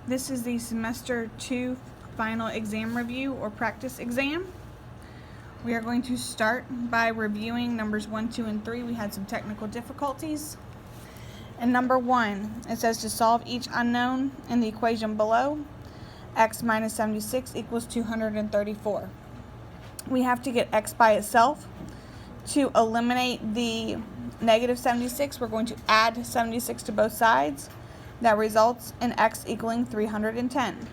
This is the semester 2 final exam review or practice exam. We are going to start by reviewing numbers 1, 2, and 3. We had some technical difficulties. And number 1, it says to solve each unknown in the equation below, x minus 76 equals 234. We have to get x by itself. To eliminate the negative 76, we're going to add 76 to both sides. That results in x equaling 310.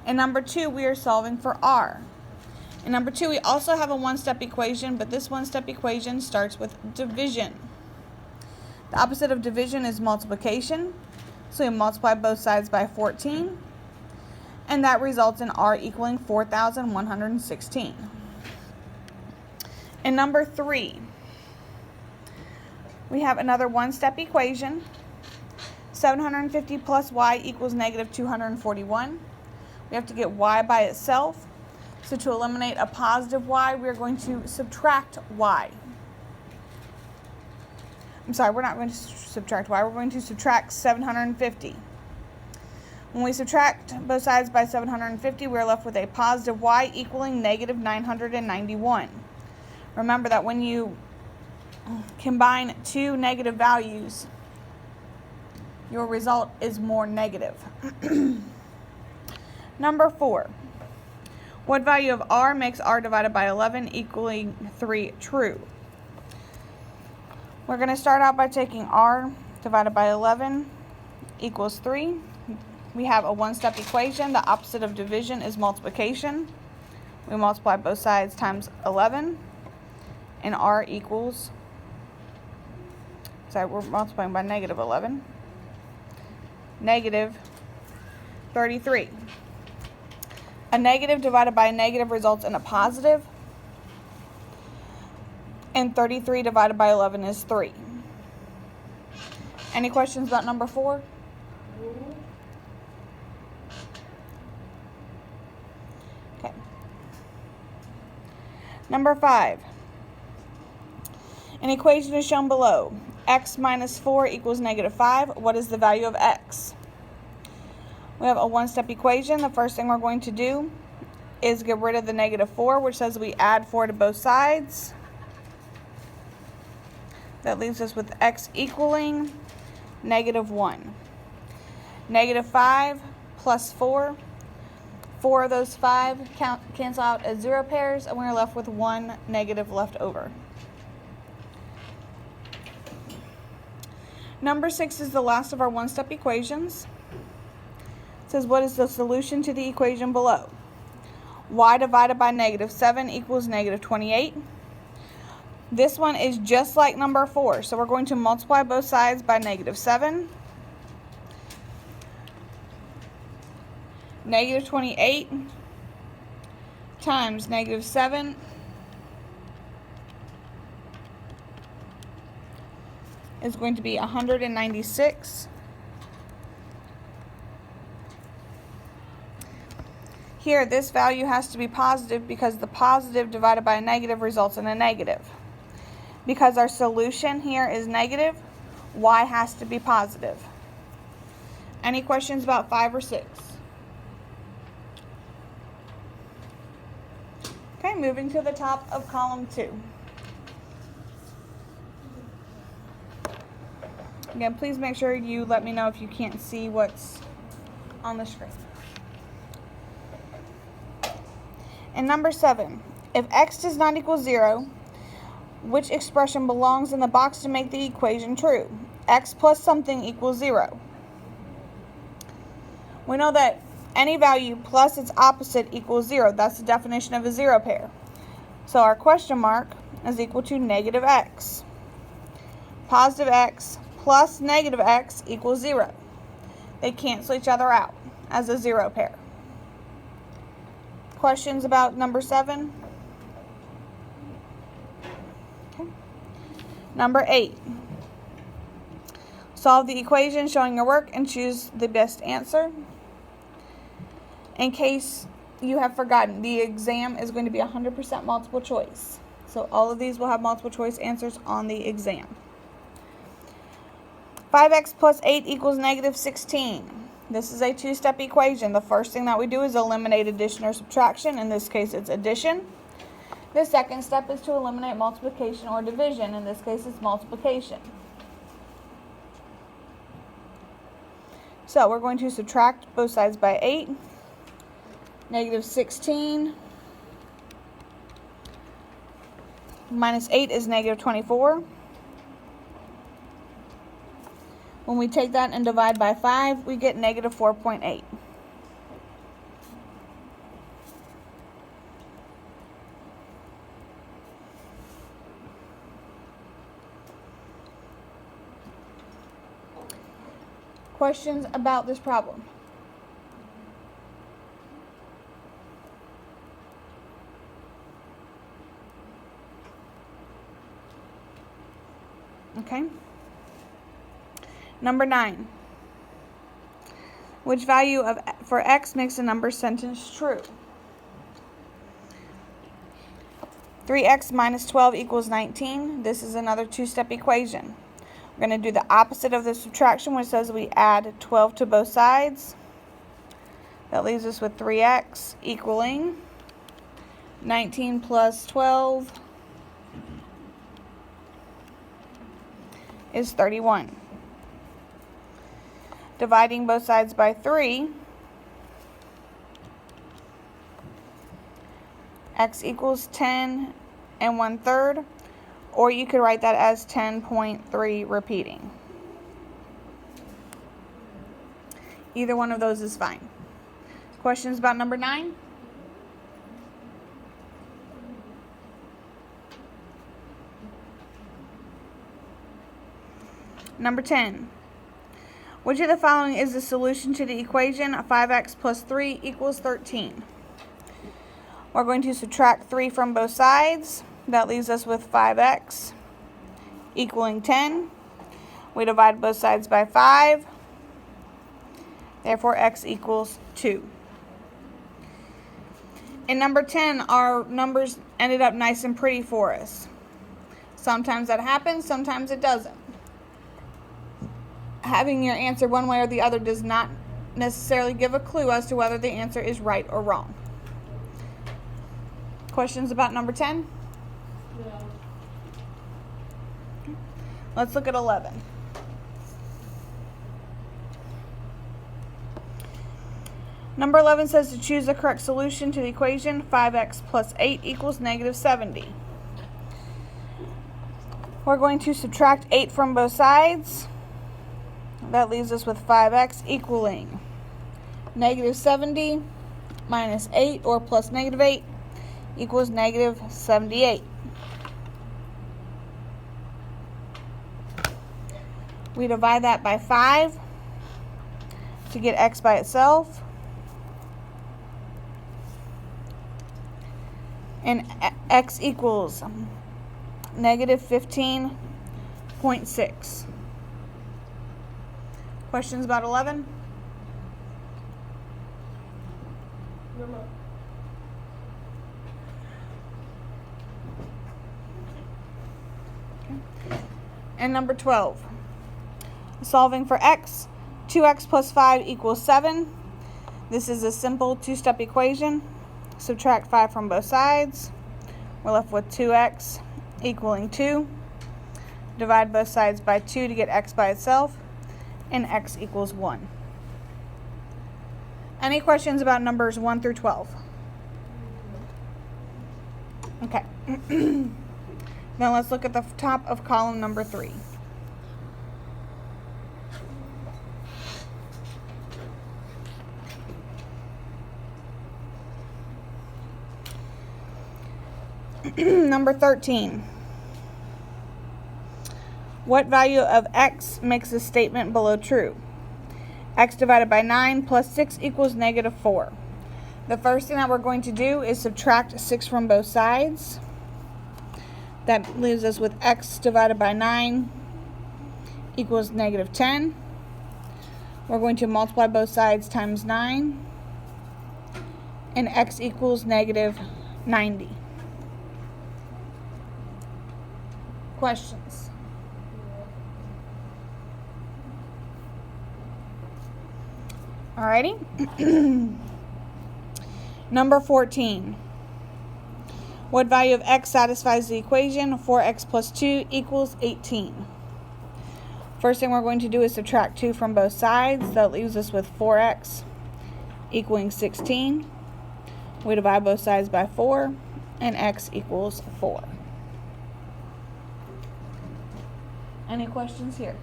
In number 2, we are solving for r. In number 2, we also have a one-step equation, but this one-step equation starts with division. The opposite of division is multiplication, so we multiply both sides by 14, and that results in r equaling 4,116. In number 3, we have another one-step equation. 750 plus y equals negative 241. We have to get y by itself. So to eliminate a positive y, we're going to subtract y. I'm sorry, we're not going to subtract y. We're going to subtract 750. When we subtract both sides by 750, we're left with a positive y equaling negative 991. Remember that when you combine two negative values, your result is more negative. Number 4. What value of r makes r divided by 11 equaling 3 true? We're going to start out by taking r divided by 11 equals 3. We have a one-step equation. The opposite of division is multiplication. We multiply both sides times 11, and r equals, we're multiplying by negative 11. Negative 33. A negative divided by a negative results in a positive, and 33 divided by 11 is 3. Any questions about number 4? Okay. Number 5. An equation is shown below. X minus 4 equals negative 5. What is the value of x? We have a one-step equation. The first thing we're going to do is get rid of the negative 4, which says we add 4 to both sides. That leaves us with x equaling negative 1. Negative 5 plus 4. 4 of those 5 cancel out as 0 pairs, and we're left with 1 negative left over. Number 6 is the last of our one-step equations. It says, what is the solution to the equation below? Y divided by negative 7 equals negative 28. This one is just like number 4, so we're going to multiply both sides by negative 7. Negative 28 times negative 7 is going to be 196. Here, this value has to be positive because the positive divided by a negative results in a negative. Because our solution here is negative, y has to be positive. Any questions about 5 or 6? Okay, moving to the top of column 2. Again, please make sure you let me know if you can't see what's on the screen. And number 7, if x does not equal 0, which expression belongs in the box to make the equation true? X plus something equals 0. We know that any value plus its opposite equals 0. That's the definition of a 0 pair. So our question mark is equal to negative x. Positive x plus negative x equals 0. They cancel each other out as a 0 pair. Questions about number 7? Okay. Number 8. Solve the equation showing your work and choose the best answer. In case you have forgotten, the exam is going to be 100% multiple choice. So all of these will have multiple choice answers on the exam. 5x plus 8 equals negative 16. This is a two-step equation. The first thing that we do is eliminate addition or subtraction. In this case, it's addition. The second step is to eliminate multiplication or division. In this case, it's multiplication. So we're going to subtract both sides by 8. Negative 16 minus 8 is negative 24. When we take that and divide by 5, we get negative 4.8. Questions about this problem? Okay. Number 9. Which value for x makes the number sentence true? 3x minus 12 equals 19. This is another two-step equation. We're going to do the opposite of the subtraction, which says we add 12 to both sides. That leaves us with 3x equaling 19 plus 12 is 31. Dividing both sides by 3, x equals 10 and 1/3, or you could write that as 10.3 repeating. Either one of those is fine. Questions about number 9? Number 10. Which of the following is the solution to the equation 5x plus 3 equals 13? We're going to subtract 3 from both sides. That leaves us with 5x equaling 10. We divide both sides by 5. Therefore, x equals 2. In number 10, our numbers ended up nice and pretty for us. Sometimes that happens, sometimes it doesn't. Having your answer one way or the other does not necessarily give a clue as to whether the answer is right or wrong. Questions about number 10? Yeah. Let's look at 11. Number 11 says to choose the correct solution to the equation 5x plus 8 equals negative 70. We're going to subtract 8 from both sides. That leaves us with 5x equaling negative 70 minus 8, or plus negative 8, equals negative 78. We divide that by 5 to get x by itself. And x equals negative 15.6. Questions about 11? No. And number 12. Solving for x, 2x plus 5 equals 7. This is a simple two-step equation. Subtract 5 from both sides. We're left with 2x equaling 2. Divide both sides by 2 to get x by itself. And x equals 1. Any questions about numbers 1 through 12? Okay. Now let's look at the top of column number 3. Number 13. What value of x makes the statement below true? X divided by 9 plus 6 equals negative 4. The first thing that we're going to do is subtract 6 from both sides. That leaves us with x divided by 9 equals negative 10. We're going to multiply both sides times 9. And x equals negative 90. Questions? Alrighty. Number 14. What value of x satisfies the equation 4x plus 2 equals 18? First thing we're going to do is subtract 2 from both sides. That leaves us with 4x equaling 16. We divide both sides by 4, and x equals 4. Any questions here?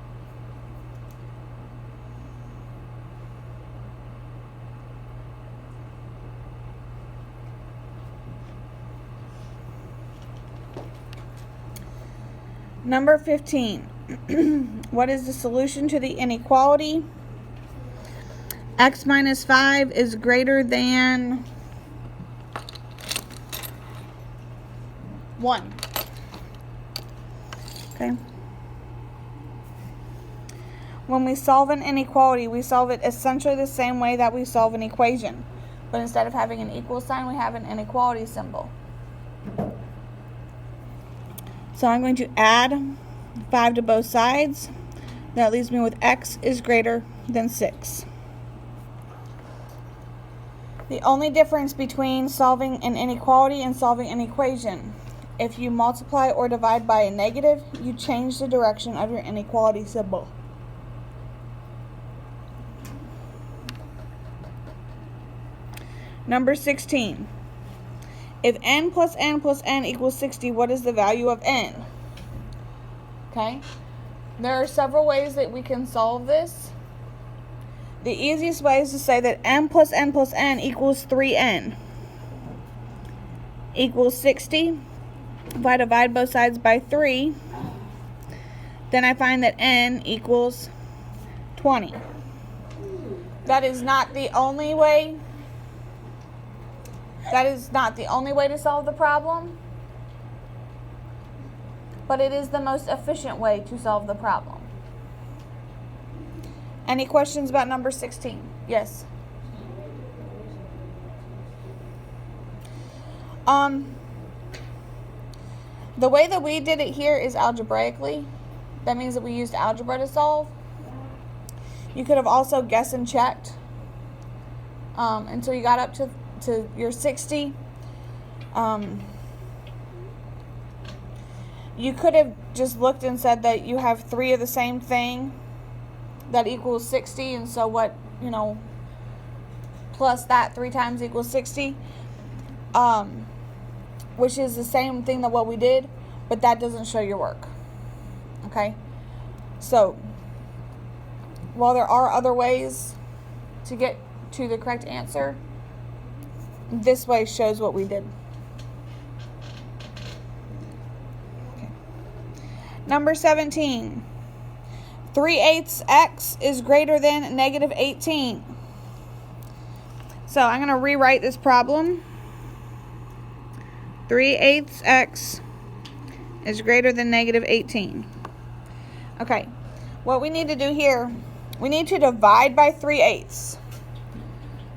Number 15. What is the solution to the inequality? X minus 5 is greater than 1. Okay. When we solve an inequality, we solve it essentially the same way that we solve an equation. But instead of having an equal sign, we have an inequality symbol. So I'm going to add 5 to both sides. That leaves me with x is greater than 6. The only difference between solving an inequality and solving an equation, if you multiply or divide by a negative, you change the direction of your inequality symbol. Number 16. If n plus n plus n equals 60, what is the value of n? Okay, there are several ways that we can solve this. The easiest way is to say that n plus n plus n equals 3n equals 60. If I divide both sides by 3, then I find that n equals 20. That is not the only way. That is not the only way to solve the problem, but it is the most efficient way to solve the problem. Any questions about number 16? Yes. The way that we did it here is algebraically. That means that we used algebra to solve. You could have also guessed and checked until you got up to your 60. You could have just looked and said that you have 3 of the same thing that equals 60, and so what, plus that 3 times equals 60, which is the same thing that what we did, but that doesn't show your work. Okay, so while there are other ways to get to the correct answer, this way shows what we did. Okay. Number 17. 3/8 x is greater than negative 18. So I'm going to rewrite this problem. 3/8 x is greater than negative 18. Okay, what we need to do here, we need to divide by 3/8.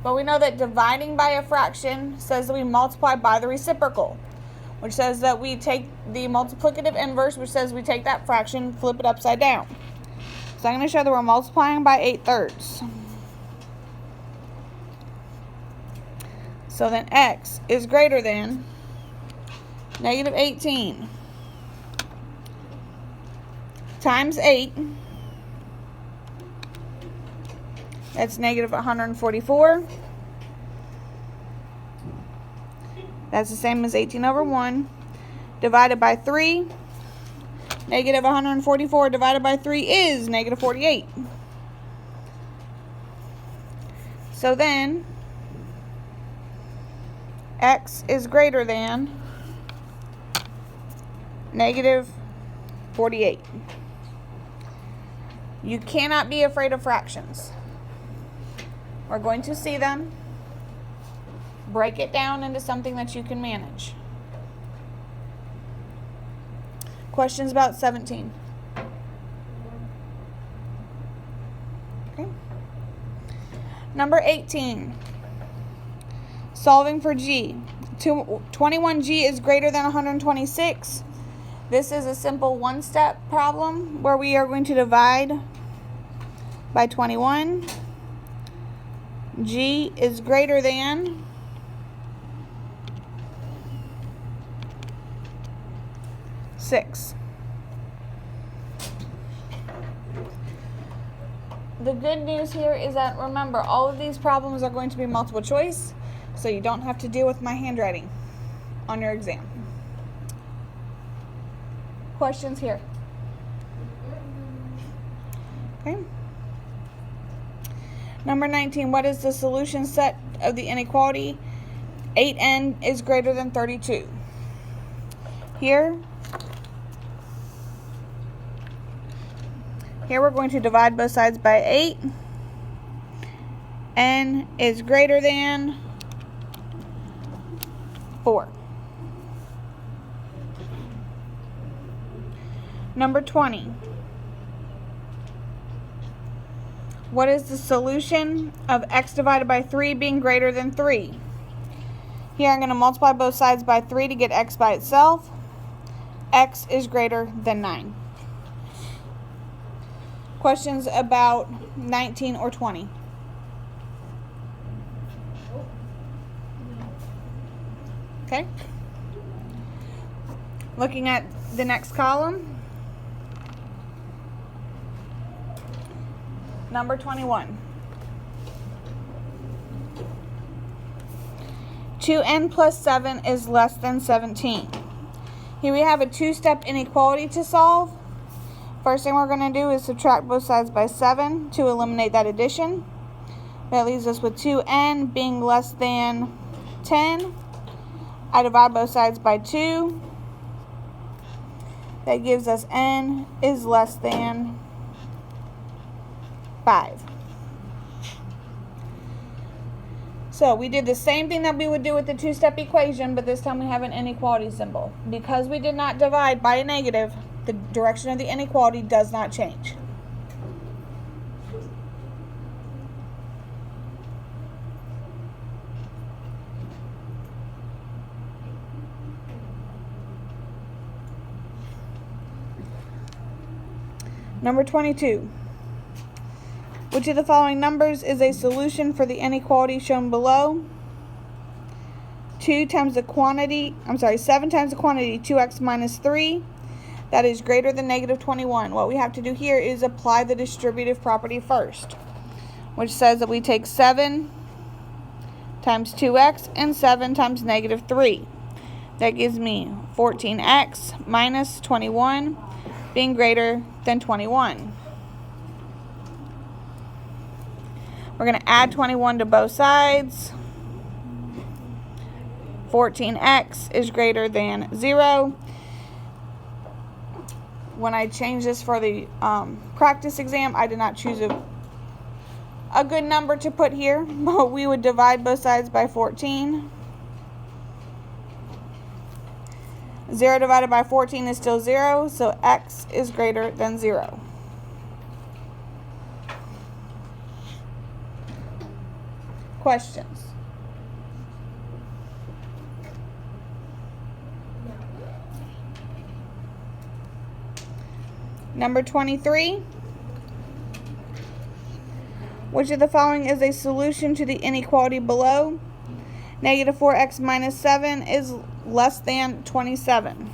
But we know that dividing by a fraction says that we multiply by the reciprocal, which says that we take the multiplicative inverse, which says we take that fraction, flip it upside down. So I'm going to show that we're multiplying by 8/3. So then x is greater than negative 18 times 8. That's negative 144. That's the same as 18 over 1. Divided by 3. Negative 144 divided by 3 is negative 48. So then, x is greater than negative 48. You cannot be afraid of fractions. We're going to see them. Break it down into something that you can manage. Questions about 17? Okay. Number 18. Solving for g. 21g is greater than 126. This is a simple one-step problem where we are going to divide by 21. G is greater than 6. The good news here is that, remember, all of these problems are going to be multiple choice, so you don't have to deal with my handwriting on your exam. Questions here? Okay. Number 19, what is the solution set of the inequality? 8n is greater than 32. Here we're going to divide both sides by 8. N is greater than 4. Number 20. What is the solution of x divided by 3 being greater than 3? Here I'm going to multiply both sides by 3 to get x by itself. X is greater than 9. Questions about 19 or 20? Okay. Looking at the next column. Number 21. 2n plus 7 is less than 17. Here we have a two-step inequality to solve. First thing we're going to do is subtract both sides by 7 to eliminate that addition. That leaves us with 2n being less than 10. I divide both sides by 2. That gives us n is less than 5. So we did the same thing that we would do with the two-step equation, but this time we have an inequality symbol. Because we did not divide by a negative, the direction of the inequality does not change. Number 22. Which of the following numbers is a solution for the inequality shown below? 7 times the quantity 2x minus 3. That is greater than negative 21. What we have to do here is apply the distributive property first, which says that we take 7 times 2x and 7 times negative 3. That gives me 14x minus 21 being greater than 21. We're going to add 21 to both sides. 14x is greater than 0. When I changed this for the practice exam, I did not choose a good number to put here, but we would divide both sides by 14. 0 divided by 14 is still 0, so x is greater than 0. Questions? Number 23. Which of the following is a solution to the inequality below? Negative 4x minus 7 is less than 27.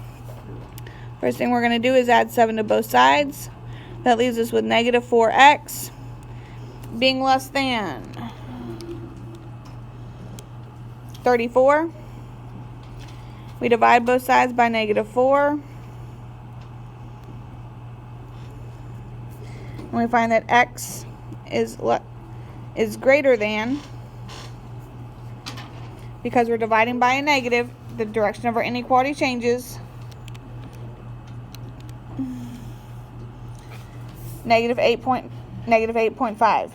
First thing we're going to do is add 7 to both sides. That leaves us with negative 4x being less than 34. We divide both sides by negative 4. And we find that x is greater than, because we're dividing by a negative, the direction of our inequality changes. Negative 8.5.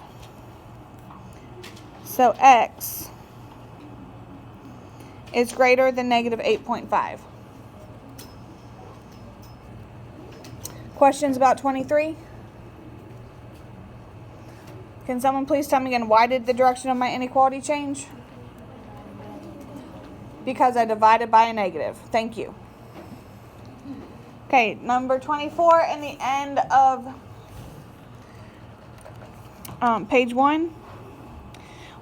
So x is greater than negative 8.5. Questions about 23? Can someone please tell me again, why did the direction of my inequality change? Because I divided by a negative. Thank you. Okay, number 24 and the end of page 1.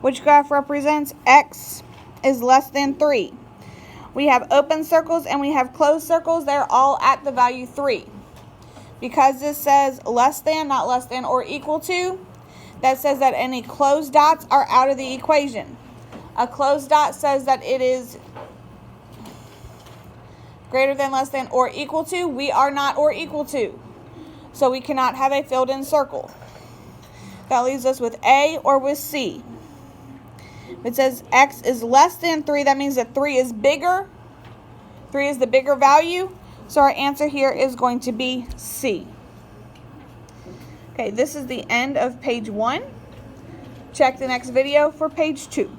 Which graph represents x is less than 3? We have open circles and we have closed circles. They're all at the value 3. Because this says less than, not less than or equal to, that says that any closed dots are out of the equation. A closed dot says that it is greater than, less than, or equal to. We are not or equal to. So we cannot have a filled in circle. That leaves us with A or with C. If it says x is less than 3, that means that 3 is bigger. 3 is the bigger value. So our answer here is going to be C. Okay, this is the end of page 1. Check the next video for page 2.